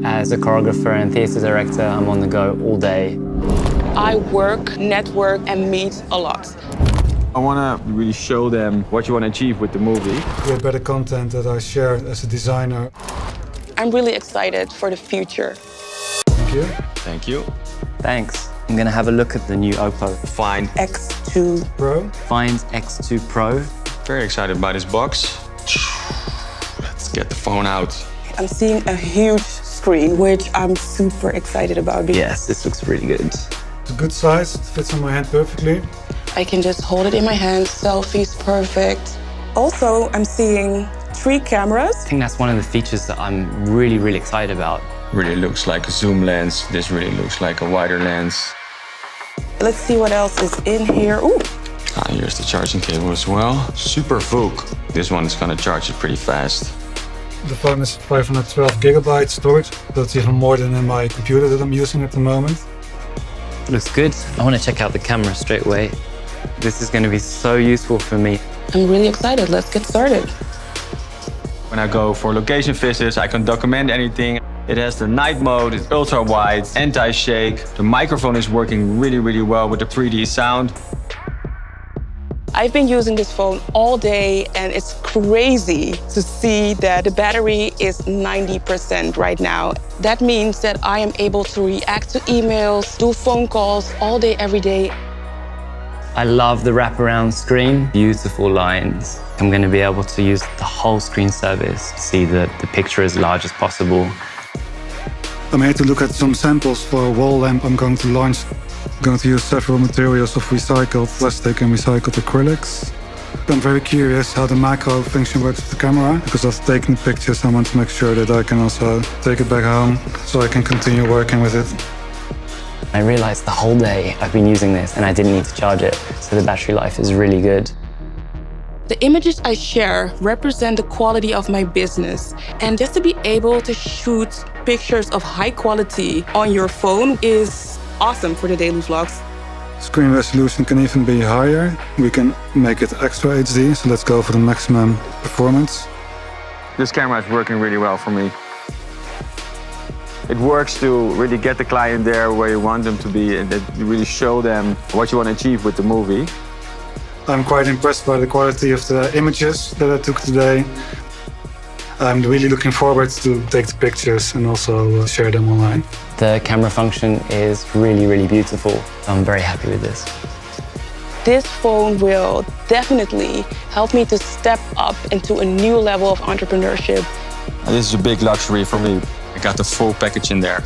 As a choreographer and theatre director, I'm on the go all day. I work, network, and meet a lot. I want to really show them what you want to achieve with the movie. Create better content that I share as a designer. I'm really excited for the future. Thank you. Thank you. Thanks. I'm gonna have a look at the new OPPO. Find X2 Pro. Find X2 Pro. Very excited by this box. Let's get the phone out. I'm seeing a huge screen, which I'm super excited about. Yes, this looks really good. It's a good size, it fits on my hand perfectly. I can just hold it in my hand, selfies perfect. Also, I'm seeing 3 cameras. I think that's one of the features that I'm really excited about. Really looks like a zoom lens. This really looks like a wider lens. Let's see what else is in here. Ooh, Here's the charging cable as well. Super VOOC. This one is gonna charge it pretty fast. The phone is 512 gigabytes storage. That's even more than in my computer that I'm using at the moment. Looks good. I want to check out the camera straight away. This is going to be so useful for me. I'm really excited. Let's get started. When I go for location visits, I can document anything. It has the night mode, it's ultra wide, anti-shake. The microphone is working really well with the 3D sound. I've been using this phone all day, and it's crazy to see that the battery is 90% right now. That means that I am able to react to emails, do phone calls all day, every day. I love the wraparound screen, beautiful lines. I'm going to be able to use the whole screen service to see the picture as large as possible. I'm here to look at some samples for a wall lamp I'm going to launch. I'm going to use several materials of recycled plastic and recycled acrylics. I'm very curious how the macro function works with the camera, because I've taken pictures. I want to make sure that I can also take it back home so I can continue working with it. I realized the whole day I've been using this and I didn't need to charge it, so the battery life is really good. The images I share represent the quality of my business. And just to be able to shoot pictures of high quality on your phone is awesome for the daily vlogs. Screen resolution can even be higher. We can make it extra HD, so let's go for the maximum performance. This camera is working really well for me. It works to really get the client there where you want them to be, and that you really show them what you want to achieve with the movie. I'm quite impressed by the quality of the images that I took today. I'm really looking forward to take the pictures and also share them online. The camera function is really beautiful. I'm very happy with this. This phone will definitely help me to step up into a new level of entrepreneurship. This is a big luxury for me. I got the full package in there.